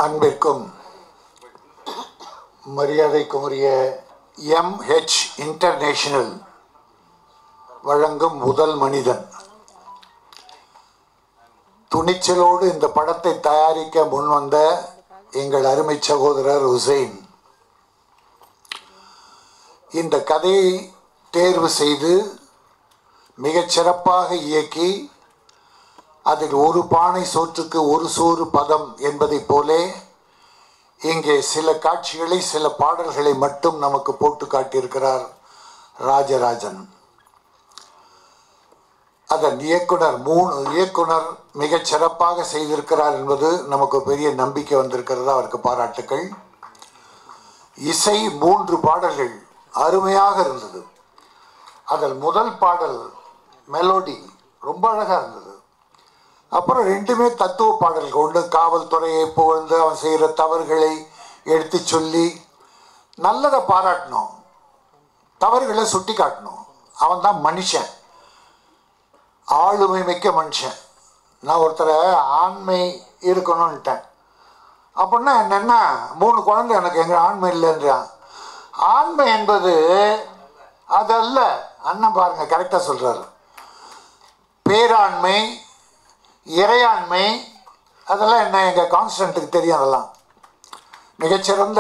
அன்பிற்கும் மரியாதைக்குரிய MH international வழங்கும் முதல் மனிதன் துணிச்சலோடு இந்த படத்தை தயாரிக்க முன்வந்த எங்கள் அருமை சகோதரர் ஹுசைன் இந்த கதையை தேர்வு செய்து மிகச் சிறப்பாக இயக்கி அதில் ஒரு பானை சோற்றுக்கு ஒரு சோறு பதம் என்பதைப் போலே இங்கே சில காட்சிகளை சில பாடல்களை மட்டும் நமக்கு போட்டு காட்டியிருக்கிறார் ராஜராஜன். அதன் இயக்குனர் மிகச் சிறப்பாக செய்திருக்கிறார் என்பது நமக்கு பெரிய நம்பிக்கை வந்திருக்கிறது. அவருக்கு பாராட்டுக்கள். இசை 3 பாடல்கள் அருமையாக இருந்தது. அதில் முதல் பாடல் மெலோடி ரொம்ப அழகாக இருந்தது. அப்புறம் 2மே தத்துவ பாடல்கள். ஒன்று காவல்துறையை புகழ்ந்து அவன் செய்கிற தவறுகளை எடுத்து சொல்லி நல்லதை பாராட்டணும், தவறுகளை சுட்டி காட்டணும். அவன் தான் மனுஷன், ஆளுமை மிக்க மனுஷன். நான் ஒருத்தரை ஆண்மை இருக்கணும்ன்ட்டேன். அப்படின்னா என்னென்னா 3 குழந்தை எனக்கு எங்கள் ஆண்மை இல்லைன்றான். ஆண்மை என்பது அதல்ல. அண்ணன் பாருங்கள் கரெக்டாக சொல்கிறாரு. பேராண்மை, இறையாண்மை, அதெல்லாம் என்ன எங்கள் கான்ஸ்டன்ட்டுக்கு தெரியும். அதெல்லாம் மிகச்சிறந்த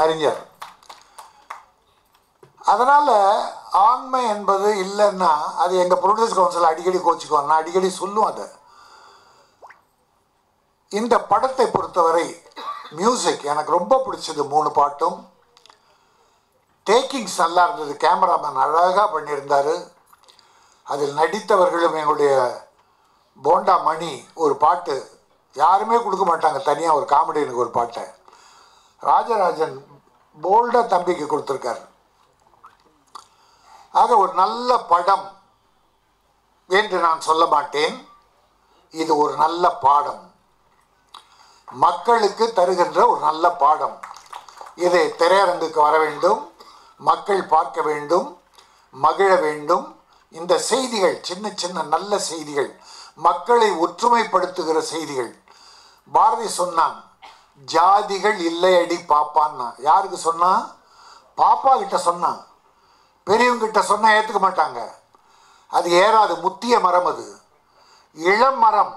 அறிஞர். அதனால் ஆண்மை என்பது இல்லைன்னா அது எங்கள் ப்ரொடியூசர் கவுன்சில் அடிக்கடி கோச்சிக்குவோம். நான் அடிக்கடி சொல்லுவோம் அதை. இந்த படத்தை பொறுத்தவரை மியூசிக் எனக்கு ரொம்ப பிடிச்சது. 3 பாட்டும் டேக்கிங்ஸ் நல்லா இருந்தது. கேமராமேன் அழகாக பண்ணியிருந்தார். அதில் நடித்தவர்களும் எங்களுடைய போண்டா மணி ஒரு பாட்டு யாருமே கொடுக்க மாட்டாங்க தனியாக ஒரு காமெடியனுக்கு ஒரு பாட்டை ராஜராஜன் போல்டாக தம்பிக்கு கொடுத்துருக்காரு. ஆக ஒரு நல்ல படம் என்று நான் சொல்ல மாட்டேன். இது ஒரு நல்ல பாடம், மக்களுக்கு தருகின்ற ஒரு நல்ல பாடம். இதை திரையரங்குக்கு வர வேண்டும், மக்கள் பார்க்க வேண்டும், மகிழ வேண்டும். இந்த செய்திகள் சின்ன சின்ன நல்ல செய்திகள், மக்களை ஒற்றுமைப்படுத்துகிற செய்திகள். பாரதி சொன்னான், ஜாதிகள் இல்லையடி பாப்பான்னா. யாருக்கு சொன்னான்? பாப்பா கிட்ட சொன்னான். பெரியவங்க கிட்ட சொன்னால் ஏற்றுக்க மாட்டாங்க. அது ஏறாது. முத்திய மரம், அது இளம் மரம்.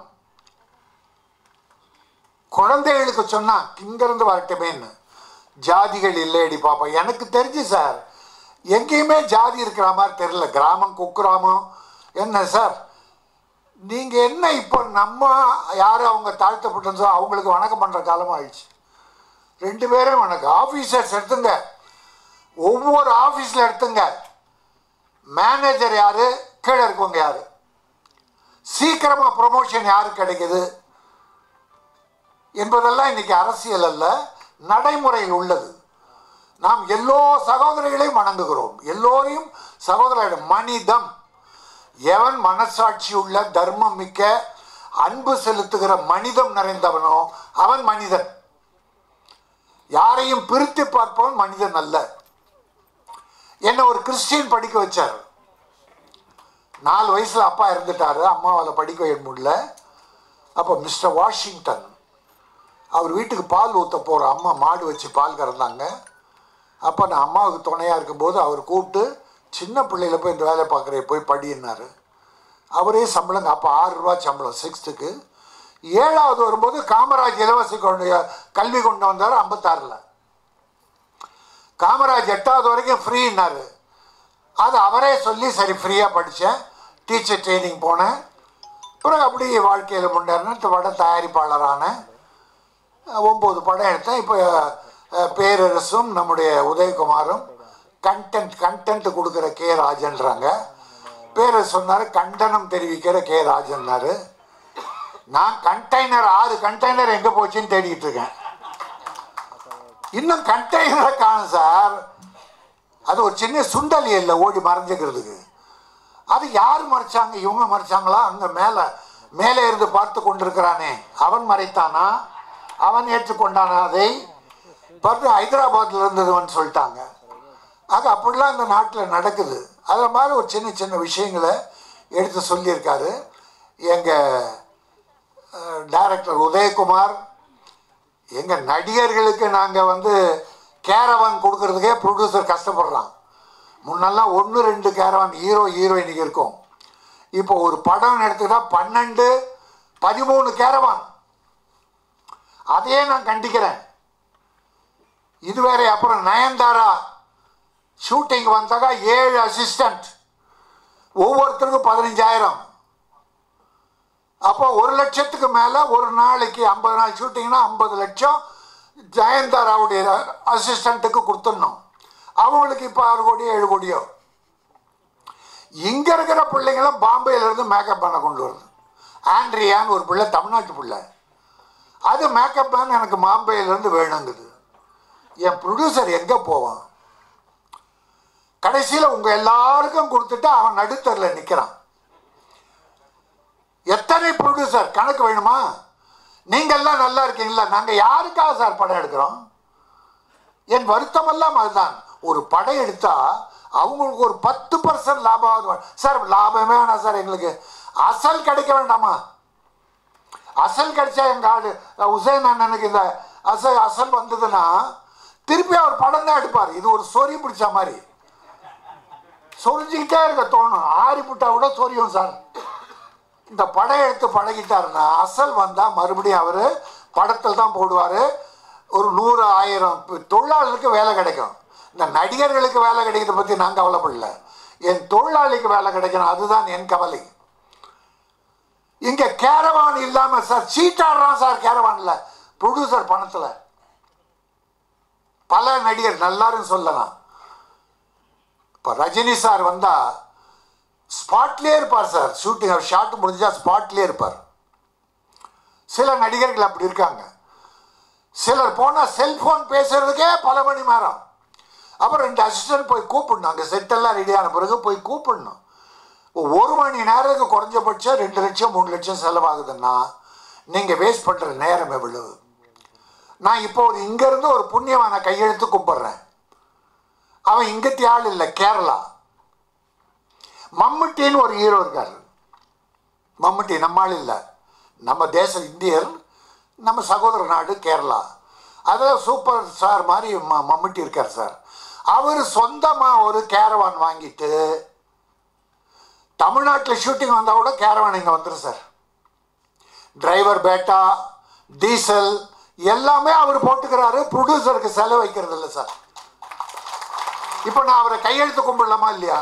குழந்தைகளுக்கு சொன்னா இங்கிருந்து வரட்டுமேன்னு. ஜாதிகள் இல்லையடி பாப்பா. எனக்கு தெரிஞ்சு சார் எங்கேயுமே ஜாதி இருக்கிற மாதிரி தெரியல. கிராமம் குக்கிராமம் என்ன சார் நீங்கள் என்ன இப்போ நம்ம யார் அவங்க தாழ்த்தப்பட்டோ அவங்களுக்கு வணக்கம் பண்ணுற காலமாக ஆயிடுச்சு. 2 பேரும் வணக்கம். ஆஃபீஸர்ஸ் எடுத்துங்க, ஒவ்வொரு ஆஃபீஸில் எடுத்துங்க. மேனேஜர் யார், கீழே இருக்கவங்க யார், சீக்கிரமாக ப்ரொமோஷன் யாருக்கு கிடைக்குது என்பதெல்லாம் இன்றைக்கி அரசியல் அல்ல, நடைமுறையில் உள்ளது. நாம் எல்லோ சகோதரிகளையும் வணங்குகிறோம், எல்லோரையும் சகோதரர்கள். மனிதம், எவன் மனசாட்சி உள்ள தர்மம் மிக்க அன்பு செலுத்துகிற மனிதம் நிறைந்தவனோ அவன் மனிதன். யாரையும் பிரித்து பார்ப்பவன் மனிதன் அல்ல. என்ன ஒரு கிறிஸ்டியன் படிக்க வச்சார். 4 வயசில் அப்பா இறந்துட்டாரு, அம்மாவால் படிக்க வைக்க முடியல. அப்போ மிஸ்டர் வாஷிங்டன் அவர் வீட்டுக்கு பால் ஊற்ற போகிற அம்மா மாடு வச்சு பால் கறந்தாங்க. அப்போ நான் அம்மாவுக்கு துணையாக இருக்கும்போது அவர் கூப்பிட்டு சின்ன பிள்ளையில் போய் இந்த வேலை பார்க்குற போய் படினார். அவரே சம்பளம். அப்போ 6 ரூபா சம்பளம் 6th. 7வது வரும்போது காமராஜ் இலவச கல்வி கொண்டு வந்தார் 56ல். காமராஜ் 8வது வரைக்கும் ஃப்ரீன்னாரு. அது அவரே சொல்லி சரி ஃப்ரீயாக படித்தேன், டீச்சர் ட்ரைனிங் போனேன். பிறகு அப்படி வாழ்க்கையில் முன்னேறினேன். படம் தயாரிப்பாளரான 9 படம் எடுத்தேன். இப்போ பேரரசும் நம்முடைய உதயகுமாரும் கண்டென்ட் கொடுக்குற கே ராஜன்றாங்க. பேரை சொன்னார், கண்டனம் தெரிவிக்கிற கே ராஜன்னாரு. நான் கண்டெய்னர் 6 கண்டெய்னர் எங்கே போச்சுன்னு தேடிக்கிட்டு இருக்கேன். இன்னும் கண்டெய்னரை காணும் சார். அது ஒரு சின்ன சுண்டலி இல்லை ஓடி மறைஞ்சிக்கிறதுக்கு. அது யார் மறைச்சாங்க? இவங்க மறைச்சாங்களா? அங்கே மேலே இருந்து பார்த்து கொண்டிருக்கிறானே அவன் மறைத்தானா? அவன் ஏற்றுக்கொண்டானா? அதை பார்த்து ஹைதராபாத்தில் இருந்ததுன்னு சொல்லிட்டாங்க. ஆக அப்படிலாம் இந்த நாட்டில் நடக்குது. அது மாதிரி ஒரு சின்ன சின்ன விஷயங்களை எடுத்து சொல்லியிருக்காரு எங்கள் டைரக்டர் உதயகுமார். எங்கள் நடிகர்களுக்கு நாங்கள் வந்து கேரவான் கொடுக்கறதுக்கே ப்ரொடியூசர் கஷ்டப்படுறான். முன்னெல்லாம் 1-2 கேரவான் ஹீரோ ஹீரோயினுக்கு இருக்கும். இப்போ ஒரு படம் எடுத்துக்கிட்டால் 12-13 கேரவான். அதையே நான் கண்டிக்கிறேன். இது வேற. அப்புறம் நயன்தாரா ஷூட்டிங் வந்தாக்கா 7 அசிஸ்டண்ட், ஒவ்வொருத்தருக்கும் 15,000. அப்போ 1 லட்சத்துக்கு மேலே ஒரு நாளைக்கு 50 நாள் ஷூட்டிங்னா 50 லட்சம் நயன்தாராவுடைய அசிஸ்டண்ட்டுக்கு கொடுத்துடணும். அவங்களுக்கு இப்போ 6 கோடியோ 7 கோடியோ. இங்கே இருக்கிற பிள்ளைங்களும் பாம்பேயிலேருந்து மேக்கப் பண்ண கொண்டு வருது. ஆண்ட்ரியான்னு ஒரு பிள்ளை, தமிழ்நாட்டு பிள்ளை, அது மேக்கப் மேன் எனக்கு பாம்பேயிலேருந்து வேணுங்குது. என் ப்ரொடியூசர் எங்கே போவான்? கடைசியில் உங்கள் எல்லாருக்கும் கொடுத்துட்டு அவன் நடுத்தரில் நிற்கிறான். எத்தனை ப்ரொடியூசர் கணக்கு வேணுமா? நீங்கள்லாம் நல்லா இருக்கீங்களா? நாங்கள் யாருக்காக சார் படம் எடுக்கிறோம்? என் வருத்தமெல்லாம் அதுதான். ஒரு படம் எடுத்தால் அவங்களுக்கு ஒரு 10% லாபம். சார் லாபமே வேணாம் சார், எங்களுக்கு அசல் கிடைக்க வேண்டாமா? அசல் கிடைச்சா எங்கள் ஆடு உசேன் அண்ணனுக்கு இந்த அசல் வந்ததுன்னா திருப்பி அவர் படம் தான் எடுப்பார். இது ஒரு சொறி பிடிச்ச மாதிரி சொரிஞ்சிக்கிட்டே இருக்க தோணும். ஆறிப்புட்டா கூட சொரியும் சார். இந்த படம் எடுத்து பழகிட்டாருன்னா அசல் வந்தால் மறுபடியும் அவர் படத்தில் தான் போடுவார். ஒரு 100-1000 தொழிலாளர்களுக்கு வேலை கிடைக்கும். இந்த நடிகர்களுக்கு வேலை கிடைக்கிறத பற்றி நான் கவலைப்படல. என் தொழிலாளிக்கு வேலை கிடைக்கணும், அதுதான் என் கவலை. இங்கே கேரவான் இல்லாமல் சார் சீட்டாடுறான் சார். கேரவானில் ப்ரொடியூசர் பணத்தில் பல நடிகர் நல்லாரும் சொல்லலாம். இப்போ ரஜினி சார் வந்தால் ஸ்பாட்லேயே இருப்பார் சார். ஷூட்டிங் ஷாட் முடிஞ்சால் ஸ்பாட்லேயே இருப்பார். சில நடிகர்கள் அப்படி இருக்காங்க. சிலர் போனால் செல்ஃபோன் பேசுறதுக்கே பல மணி நேரம். அப்புறம் 2 அசிஸ்டன்ட் போய் கூப்பிடணும். அங்கே செட்டெல்லாம் ரெடியான பிறகு போய் கூப்பிடணும். 1 மணி நேரத்துக்கு குறைஞ்சபட்சம் 2 லட்சம் 3 லட்சம் செலவாகுதுன்னா நீங்கள் வேஸ்ட் பண்ணுற நேரம் எவ்வளவு? நான் இப்போ இங்கேருந்து ஒரு புண்ணியவான கையெழுத்து கும்பிட்றேன். அவன் இங்கத்தி ஆள் இல்லை, கேரளா. மம்முட்டின்னு ஒரு ஹீரோ இருக்கார். மம்முட்டி நம்ம ஆள் இல்லை, நம்ம தேசம் இந்தியர், நம்ம சகோதர நாடு கேரளா. அதில் சூப்பர் ஸ்டார் மாதிரி மம்முட்டி இருக்கார் சார். அவர் சொந்தமாக ஒரு கேரவான் வாங்கிட்டு தமிழ்நாட்டில் ஷூட்டிங் வந்தால் கூட கேரவான் இங்கே வந்துடும் சார். டிரைவர் பேட்டா, டீசல் எல்லாமே அவர் போட்டுக்கிறாரு. ப்ரொடியூசருக்கு செலவு வைக்கிறது இல்லை சார். இப்போ நான் அவரை கையெழுத்து கும்பிடலாமா இல்லையா?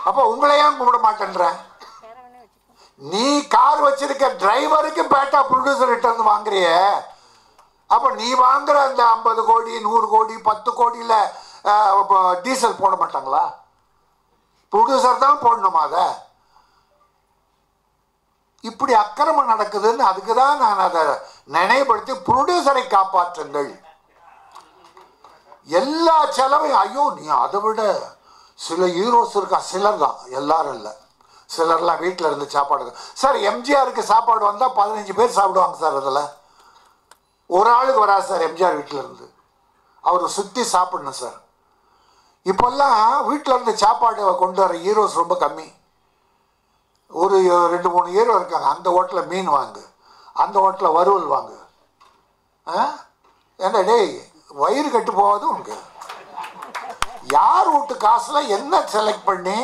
அப்போ உங்களை ஏன் கும்பிட மாட்டேன்றேன்? நீ கார் வச்சிருக்க டிரைவருக்கு பேட்டா ப்ரொடியூசர் கிட்ட இருந்து வாங்குறிய. அப்போ நீ வாங்குற அந்த 50 கோடி 100 கோடி 10 கோடியில் டீசல் போட மாட்டாங்களா? ப்ரொடியூசர் தான் போடணுமா? அதை இப்படி அக்கிரமம் நடக்குதுன்னு அதுக்கு தான் நான் அதை நினைவுபடுத்தி ப்ரொடியூசரை காப்பாற்றுங்கள். எல்லா செலவையும் ஐயோ நீ அதை விட சில ஹீரோஸ் இருக்கா, சிலர் தான், எல்லாரும் இல்லை. சிலர்லாம் வீட்டில் இருந்து சாப்பாடு சார். எம்ஜிஆருக்கு சாப்பாடு வந்தால் 15 பேர் சாப்பிடுவாங்க சார். அதில் ஒரு ஆளுக்கு வராது சார் எம்ஜிஆர் வீட்டில் இருந்து. அவர் சுற்றி சாப்பிடணும் சார். இப்போல்லாம் வீட்டில் இருந்து சாப்பாடு கொண்டு வர ஹீரோஸ் ரொம்ப கம்மி. ஒரு 2-3 ஹீரோ இருக்காங்க. அந்த ஹோட்டலில் மீன் வாங்கு, அந்த ஹோட்டலில் வறுவல் வாங்கு. ஏன்னா டேய் வயிறு கட்டு போகாது உனக்கு. யார் வீட்டு காசில் என்ன செலக்ட் பண்ணி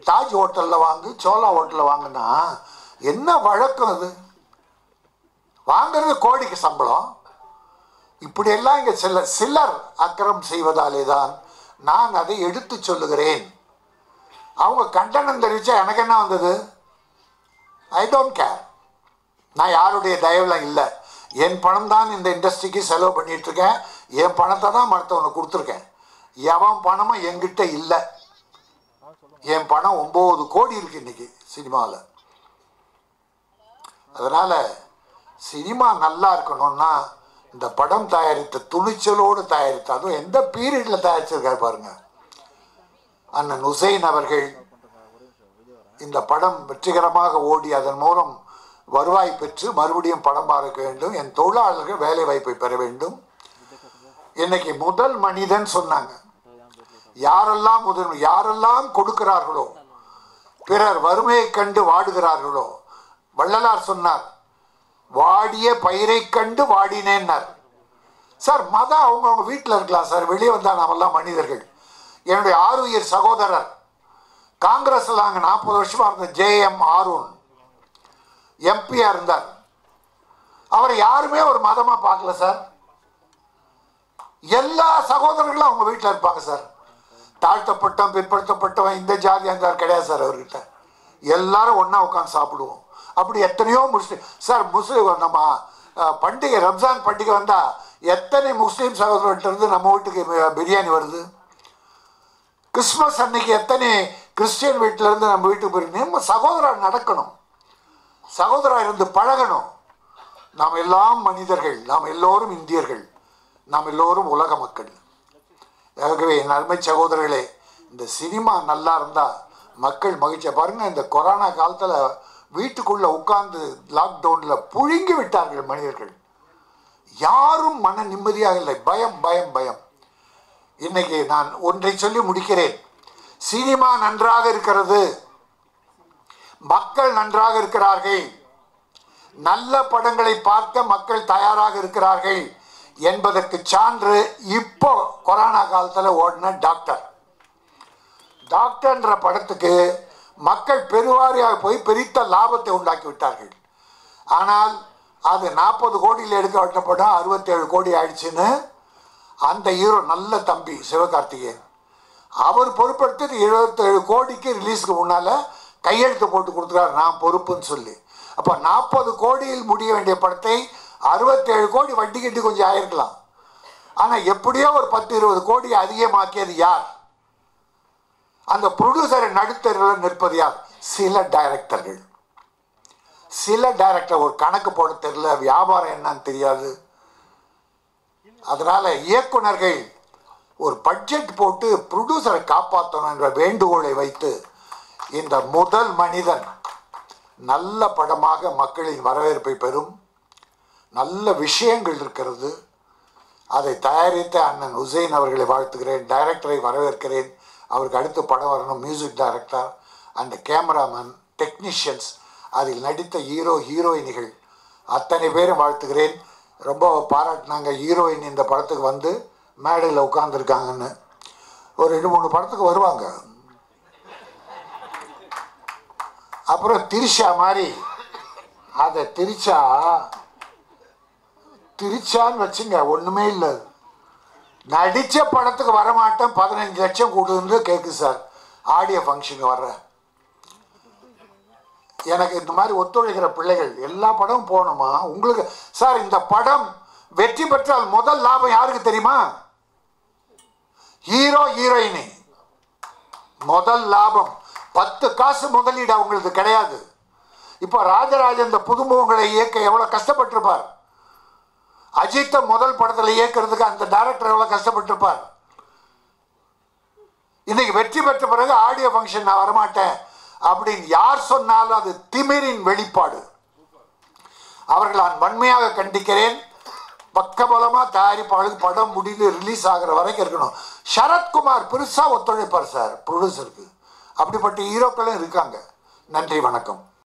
தாஜ் ஹோட்டலில் வாங்கு, சோலா ஹோட்டலில் வாங்குனா என்ன வழக்கம்? அது வாங்கிறது கோடிக்கு சம்பளம். இப்படியெல்லாம் இங்கே சிலர் அக்கிரமம் செய்வதாலே தான் நான் அதை எடுத்து சொல்லுகிறேன். அவங்க கண்டனம் தெரிவித்தா எனக்கு என்ன வந்தது? I don't care. நான் யாருடைய தயவில் இல்லை. என் பணம் தான் இந்த இண்டஸ்ட்ரிக்கு செலவு பண்ணிகிட்ருக்கேன். என் பணத்தை தான் மற்றவனுக்கு கொடுத்துருக்கேன். எவன் பணமும் என்கிட்ட இல்லை. என் பணம் 9 கோடி இருக்குது இன்றைக்கி சினிமாவில். அதனால் சினிமா நல்லா இருக்கணும்னா இந்த படம் தயாரித்த துணிச்சலோடு தயாரித்த, அதுவும் எந்த பீரியடில் தயாரிச்சிருக்காரு பாருங்கள். அண்ணன் உசைன் அவர்கள் இந்த படம் வெற்றிகரமாக ஓடி அதன் மூலம் வருவாய் பெற்று மறுபடியும் படம் பார்க்க வேண்டும். என் தொழிலாளர்கள் வேலை வாய்ப்பை பெற வேண்டும். இன்னைக்கு முதல் மனிதன் சொன்னாங்க. யாரெல்லாம் கொடுக்கிறார்களோ, பிறர் வறுமையை கண்டு வாடுகிறார்களோ, வள்ளலார் சொன்னார், வாடிய பயிரை கண்டு வாடினேன்னார். சார் மதம் அவங்கவுங்க வீட்டில் இருக்கலாம் சார், வெளியே வந்தால் நாமெல்லாம் மனிதர்கள். என்னுடைய ஆருயிர் சகோதரர் காங்கிரஸில் நாங்கள் 40 வருஷமாக இருந்த JM ஆரூன் எம்பியாக இருந்தார். அவரை யாருமே ஒரு மதமாக பார்க்கல சார். எல்லா சகோதரர்களும் அவங்க வீட்டில் இருப்பாங்க சார். தாழ்த்தப்பட்டவன் பிற்படுத்தப்பட்டவன் இந்த ஜாதி அந்த கிடையாது சார். அவர்கிட்ட எல்லாரும் ஒன்றா உட்காந்து சாப்பிடுவோம். அப்படி எத்தனையோ முஸ்லீம் சார், முஸ்லீம் நம்ம பண்டிகை ரம்ஜான் பண்டிகை வந்தால் எத்தனை முஸ்லீம் சகோதரர்கிட்ட இருந்து நம்ம வீட்டுக்கு பிரியாணி வருது. கிறிஸ்மஸ் அன்னைக்கு எத்தனை கிறிஸ்டியன் வீட்டிலேருந்து நம்ம வீட்டுக்கு போயிருக்கு. நம்ம சகோதரர் நடக்கணும், சகோதரர் இருந்து பழகணும். நாம் எல்லாம் மனிதர்கள், நாம் எல்லோரும் இந்தியர்கள், நாம் எல்லோரும் உலக மக்கள். ஆகவே என் அருமை சகோதரர்களே, இந்த சினிமா நல்லா இருந்தால் மக்கள் மகிழ்ச்சியை பாருங்கள். இந்த கொரோனா காலத்தில் வீட்டுக்குள்ளே உட்கார்ந்து லாக்டவுனில் புழுங்கி விட்டார்கள் மனிதர்கள். யாரும் மன நிம்மதியாக இல்லை. பயம் பயம் பயம். இன்னைக்கு நான் ஒன்றை சொல்லி முடிக்கிறேன். சினிமா நன்றாக இருக்கிறது, மக்கள் நன்றாக இருக்கிறார்கள், நல்ல படங்களை பார்க்க மக்கள் தயாராக இருக்கிறார்கள் என்பதற்கு சான்று இப்போ கொரோனா காலத்தில் ஓடின டாக்டர்ன்ற படத்துக்கு மக்கள் பெருவாரியாக போய் பெரித்த லாபத்தை உண்டாக்கி விட்டார்கள். ஆனால் அது 40 கோடியில் எடுக்கப்பட்ட படம் 67 கோடி ஆயிடுச்சுன்னு அந்த ஹீரோ நல்ல தம்பி சிவகார்த்திகேயன் அவர் பொறுப்படுத்தி 27 கோடிக்கு ரிலீஸ்க்கு முன்னால் கையெழுத்து போட்டு கொடுத்துறாரு, நான் பொறுப்புன்னு சொல்லி. அப்போ 40 கோடியில் முடிய வேண்டிய படத்தை 67 கோடி வட்டி கட்டி கொஞ்சம் ஆயிருக்கலாம். ஆனால் எப்படியோ ஒரு 10-20 கோடி அதிகமாக்கியது யார்? அந்த ப்ரொடியூசரை நடுத்தரில் நிற்பது யார்? சில டைரக்டர்கள். ஒரு கணக்கு போட தெரியல, வியாபாரம் என்னன்னு தெரியாது. அதனால இயக்குனர்கள் ஒரு பட்ஜெட் போட்டு ப்ரொடியூசரை காப்பாற்றணும் என்ற வேண்டுகோளை வைத்து இந்த முதல் மனிதன் நல்ல படமாக மக்களின் வரவேற்பை பெறும். நல்ல விஷயங்கள் இருக்கிறது. அதை தயாரித்த அண்ணன் உசைன் அவர்களை வாழ்த்துகிறேன். டைரக்டரை வரவேற்கிறேன். அவருக்கு அடுத்து படம் வரணும். Music director and cameraman, technicians, அதில் நடித்த ஹீரோயினிகள் அத்தனை பேரும் வாழ்த்துகிறேன். ரொம்ப பாராட்டினாங்க. ஹீரோயின் இந்த படத்துக்கு வந்து மேடையில் உட்காந்துருக்காங்கன்னு. ஒரு 2-3 படத்துக்கு வருவாங்க. அப்புறம் திரிஷா மாதிரி அதை திரிச்சான்னு வச்சுங்க, ஒன்றுமே இல்லை. நடித்த படத்துக்கு வரமாட்டேன், 15 லட்சம் கொடுன்னு கேட்கு சார். ஆடியோ ஃபங்க்ஷனுக்கு வர்ற எனக்கு இந்த மாதிரி ஒத்துழைக்கிற பிள்ளைகள் எல்லா படமும் போகணுமா உங்களுக்கு? சார் இந்த படம் வெற்றி பெற்றால் முதல் லாபம் யாருக்கு தெரியுமா? ஹீரோயினி. முதல் லாபம் 10 காசு முதலீடு அவங்களுக்கு கிடையாது. இப்போ ராஜராஜன் இந்த புதுமுகங்களை இயக்க எவ்வளோ கஷ்டப்பட்டிருப்பார். அஜித்தை முதல் படத்தில் இயக்கிறதுக்கு அந்த டைரக்டர் எவ்வளோ கஷ்டப்பட்டிருப்பார். இன்னைக்கு வெற்றி பெற்ற பிறகு ஆடியோ ஃபங்க்ஷன் நான் வரமாட்டேன் அப்படின்னு யார் சொன்னாலும் அது திமிரின் வெளிப்பாடு. அவர்கள் நான் வன்மையாக கண்டிக்கிறேன். பக்கபலமாக தயாரிப்பாளருக்கு படம் முடிந்து ரிலீஸ் ஆகிற வரைக்கும் இருக்கணும். சரத்குமார் பெருசாக ஒத்துழைப்பார் சார் ப்ரொடியூசருக்கு. அப்படிப்பட்ட ஹீரோக்களும் இருக்காங்க. நன்றி, வணக்கம்.